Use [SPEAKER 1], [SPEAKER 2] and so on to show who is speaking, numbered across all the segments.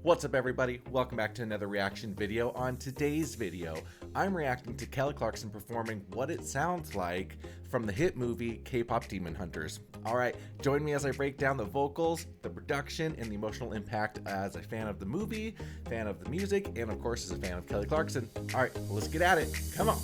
[SPEAKER 1] What's up everybody? Welcome back to another reaction video. On today's video, I'm reacting to Kelly Clarkson performing What It Sounds Like from the hit movie Kpop Demon Hunters. Alright, join me as I break down the vocals, the production, and the emotional impact as a fan of the movie, fan of the music, and of course as a fan of Kelly Clarkson. Alright, let's get at it. Come on.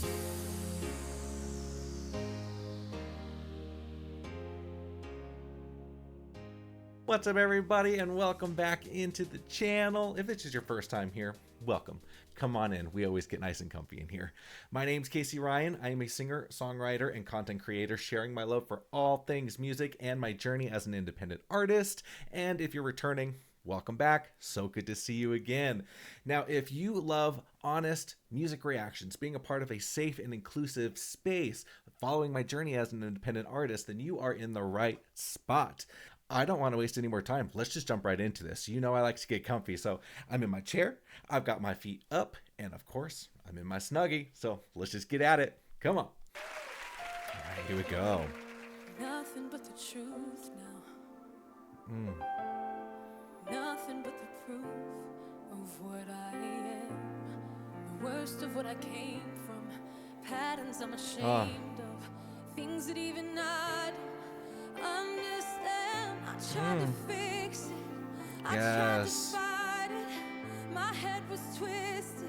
[SPEAKER 1] What's up everybody and welcome back into the channel. If this is your first time here, welcome. Come on in. We always get nice and comfy in here. My name's CaseyRyan. I am a singer, songwriter, and content creator sharing my love for all things music and my journey as an independent artist. And if you're returning, welcome back. So good to see you again. Now, if you love honest music reactions, being a part of a safe and inclusive space, following my journey as an independent artist, then you are in the right spot. I don't want to waste any more time. Let's just jump right into this. You know I like to get comfy, so I'm in my chair, I've got my feet up, and of course, I'm in my Snuggie, so let's just get at it. Come on. All right, here we go.
[SPEAKER 2] Nothing but the truth now. Nothing but the proof of what I am. The worst of what I came from. Patterns I'm ashamed of. Things that even I don't understand. I tried to fix it. I tried to fight it. My head was twisted.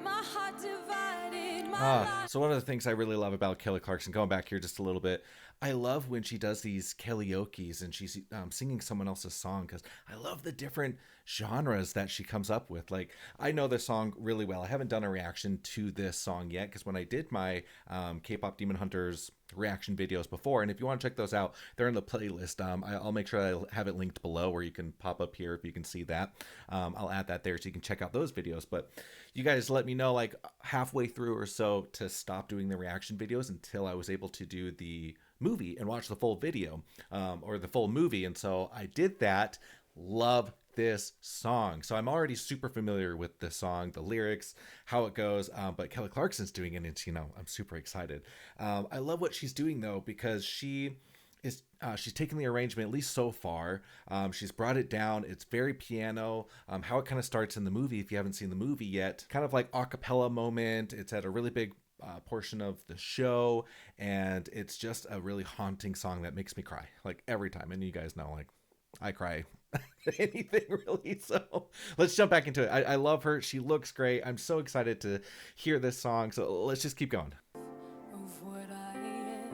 [SPEAKER 2] My heart divided.
[SPEAKER 1] So one of the things I really love about Kelly Clarkson, going back here just a little bit, I love when she does these karaoke's and she's singing someone else's song, because I love the different genres that she comes up with. Like, I know this song really well. I haven't done a reaction to this song yet, because when I did my Kpop Demon Hunters reaction videos before, and if you want to check those out, they're in the playlist. I'll make sure I have it linked below where you can pop up here if you can see that. I'll add that there so you can check out those videos. But you guys let me know like halfway through or so to stop doing the reaction videos until I was able to do the movie and watch the full video or the full movie. And so I did that. Love this song. So I'm already super familiar with the song, the lyrics, how it goes, but Kelly Clarkson's doing it, and I'm super excited. I love what she's doing though, because she's taken the arrangement, at least so far, she's brought it down. It's very piano, how it kind of starts in the movie, if you haven't seen the movie yet, kind of like a cappella moment. It's at a really big portion of the show, and it's just a really haunting song that makes me cry like every time. And you guys know, like, I cry anything really. So let's jump back into it. I love her. She looks great. I'm so excited to hear this song. So let's just keep going.
[SPEAKER 2] Of what I am,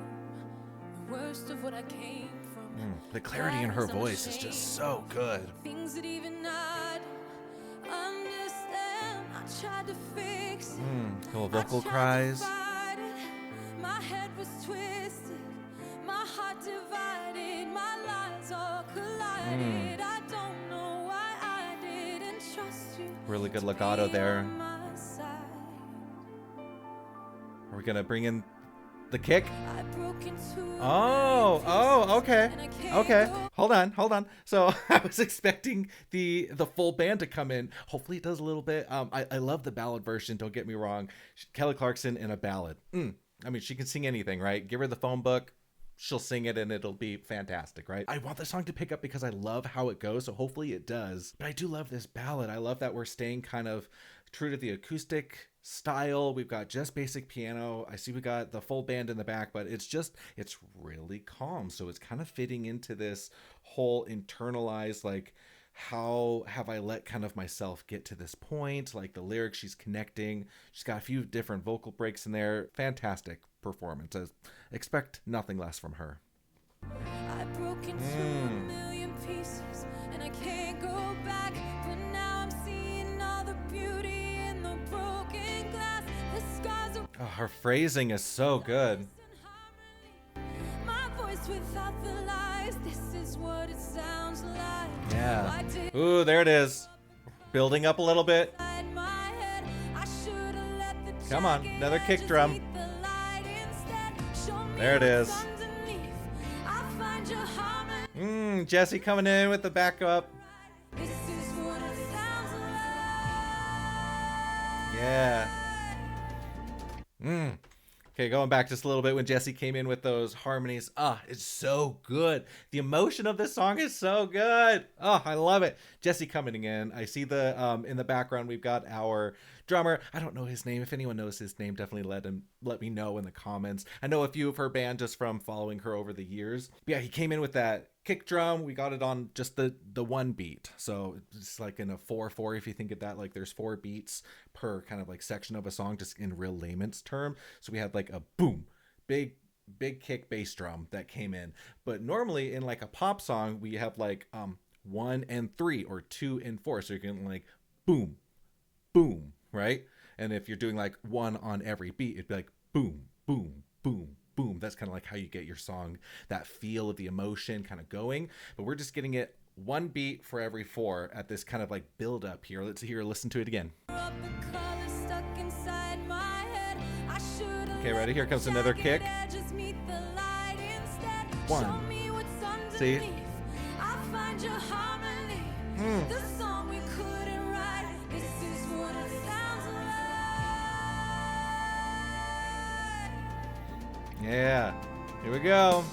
[SPEAKER 2] the worst of what I came from.
[SPEAKER 1] The clarity in her voice is just so good.
[SPEAKER 2] Things that even I don't understand. I tried to fix it.
[SPEAKER 1] Little vocal cries.
[SPEAKER 2] My head was twisted. My heart divided. My lies all collided. I don't know why I didn't trust you.
[SPEAKER 1] Really good legato there. Are we gonna bring in the kick? Okay. Hold on. So I was expecting the full band to come in. Hopefully it does a little bit. I love the ballad version. Don't get me wrong. Kelly Clarkson in a ballad. I mean, she can sing anything, right? Give her the phone book, she'll sing it and it'll be fantastic, right? I want the song to pick up because I love how it goes, so hopefully it does. But I do love this ballad. I love that we're staying kind of true to the acoustic style. We've got just basic piano. I see we got the full band in the back, but it's really calm. So it's kind of fitting into this whole internalized, like, how have I let kind of myself get to this point? Like the lyrics, she's connecting. She's got a few different vocal breaks in there. Fantastic performance. I expect nothing less from her.
[SPEAKER 2] I broke into a million pieces and I can't go back, but now I'm seeing all the beauty in the broken glass. The scars are
[SPEAKER 1] her phrasing is so good.
[SPEAKER 2] my voice without the lies. This is what it sounds like.
[SPEAKER 1] Yeah. Ooh, there it is. Building up a little bit. Come on, another kick drum. There it is. Jesse coming in with the backup. Yeah. Okay, going back just a little bit when Jesse came in with those harmonies. It's so good. The emotion of this song is so good. I love it. Jesse coming in. I see the in the background we've got our drummer. I don't know his name. If anyone knows his name, definitely let me know in the comments. I know a few of her band just from following her over the years. But yeah, he came in with that kick drum. We got it on just the one beat, so it's like in a 4/4. If you think of that, like there's 4 beats per kind of like section of a song, just in real layman's term. So we had like a boom, big kick bass drum that came in. But normally in like a pop song, we have like 1 and 3 or 2 and 4, so you're getting like boom, boom, right? And if you're doing like 1 on every beat, it'd be like boom, boom, boom, boom. That's kind of like how you get your song, that feel of the emotion kind of going. But we're just getting it 1 beat for every 4 at this kind of like build up here. Let's listen to it again. Okay, ready? Here comes another kick. 1. See? Yeah, here we go.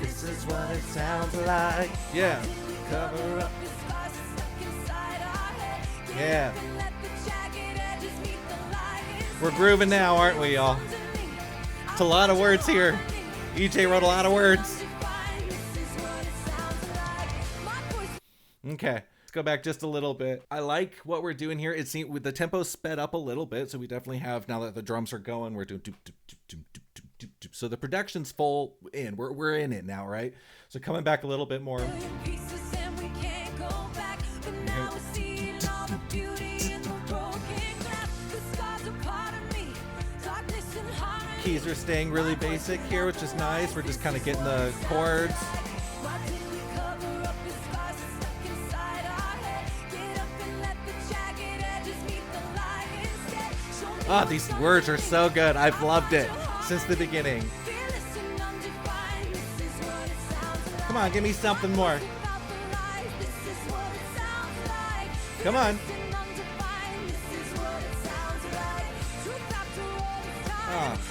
[SPEAKER 1] This is what it sounds like. Yeah. Cover up. Yeah. We're grooving now, aren't we, y'all? It's a lot of words here. EJ wrote a lot of words. Okay, let's go back just a little bit. I like what we're doing here. It seems with the tempo sped up a little bit, so we definitely have, now that the drums are going, we're doing doop, doop, doop, doop, doop, doop, doop. So the production's full in. We're in it now, right? So coming back a little bit more. Keys are staying really basic here, which is nice. We're just kind of getting the chords. These words are so good. I've loved it since the beginning. Come on, give me something more. Come on.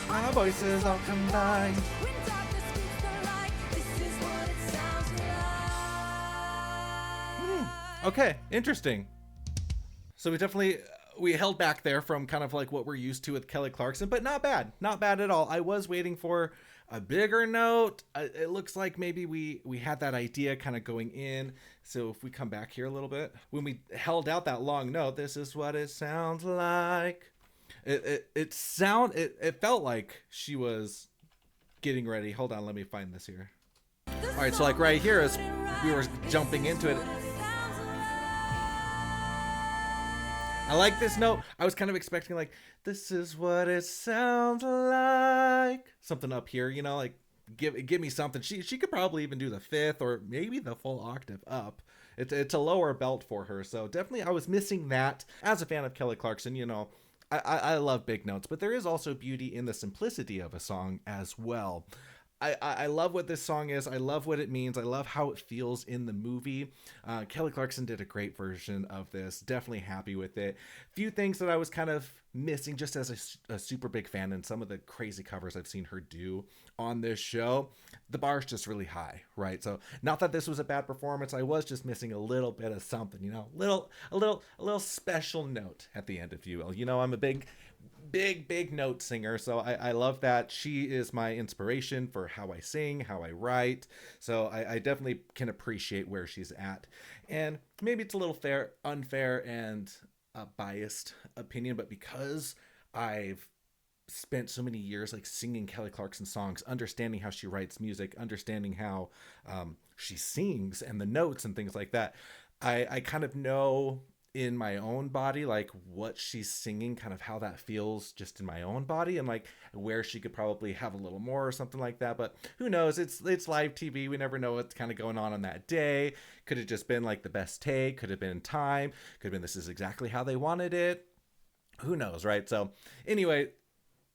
[SPEAKER 1] Our voices all combined. Okay, interesting. So we held back there from kind of like what we're used to with Kelly Clarkson, but not bad at all. I was waiting for a bigger note. It looks like maybe we had that idea kind of going in. So if we come back here a little bit, when we held out that long note, this is what it sounds like. It felt like she was getting ready. Hold on, let me find this here. All right, so like right here as we were jumping into it, I like this note. I was kind of expecting like, this is what it sounds like, something up here, you know, like give me something. She could probably even do the 5th or maybe the full octave up. It's a lower belt for her, so definitely I was missing that. As a fan of Kelly Clarkson, you know, I love big notes, but there is also beauty in the simplicity of a song as well. I love what this song is. I love what it means. I love how it feels in the movie. Kelly Clarkson did a great version of this. Definitely happy with it. Few things that I was kind of missing just as a super big fan, and some of the crazy covers I've seen her do on this show. The bar's just really high, right? So not that this was a bad performance. I was just missing a little bit of something, you know, a little special note at the end, if you will. You know, I'm a big note singer, so I love that. She is my inspiration for how I sing, how I write, so I definitely can appreciate where she's at. And maybe it's a little unfair and a biased opinion, but because I've spent so many years like singing Kelly Clarkson songs, understanding how she writes music, understanding how she sings and the notes and things like that, I kind of know in my own body like what she's singing, kind of how that feels just in my own body, and like where she could probably have a little more or something like that. But who knows, it's live TV. We never know what's kind of going on that day. Could have just been like the best take, could have been time, could have been this is exactly how they wanted it. Who knows, right? So anyway,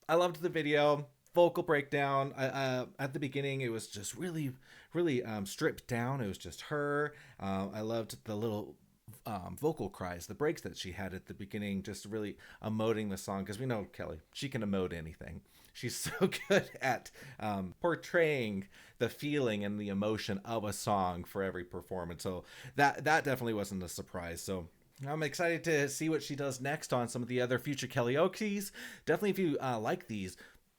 [SPEAKER 1] I loved the video. vocal breakdown. At the beginning, it was just really stripped down. It was just her. I loved the little vocal cries, the breaks that she had at the beginning, just really emoting the song, because we know Kelly, she can emote anything. She's so good at portraying the feeling and the emotion of a song for every performance. So that definitely wasn't a surprise. So I'm excited to see what she does next on some of the other future Kellyokis. Definitely, if you like these,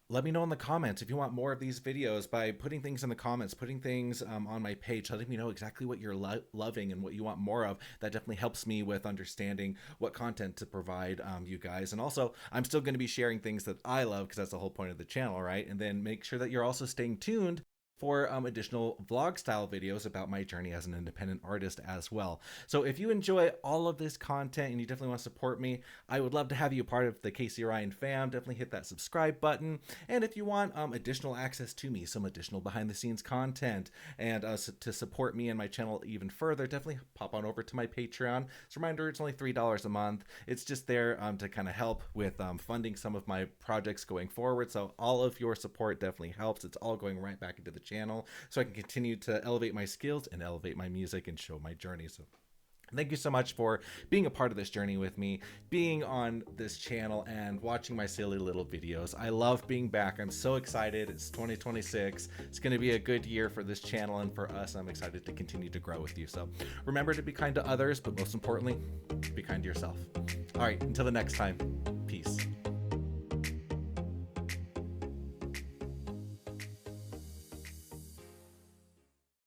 [SPEAKER 1] let me know in the comments if you want more of these videos by putting things in the comments, putting things on my page, letting me know exactly what you're loving and what you want more of. That definitely helps me with understanding what content to provide you guys. And also, I'm still going to be sharing things that I love, because that's the whole point of the channel, right? And then make sure that you're also staying tuned for additional vlog style videos about my journey as an independent artist as well. So if you enjoy all of this content and you definitely want to support me, I would love to have you a part of the CaseyRyan fam. Definitely hit that subscribe button. And if you want additional access to me, some additional behind the scenes content, and to support me and my channel even further, definitely pop on over to my Patreon. As a reminder, it's only $3 a month. It's just there to kind of help with funding some of my projects going forward. So all of your support definitely helps. It's all going right back into the channel, so I can continue to elevate my skills and elevate my music and show my journey. So thank you so much for being a part of this journey with me, being on this channel and watching my silly little videos. I love being back. I'm so excited. It's 2026. It's going to be a good year for this channel and for us. I'm excited to continue to grow with you. So remember to be kind to others, but most importantly, be kind to yourself. All right, until the next time.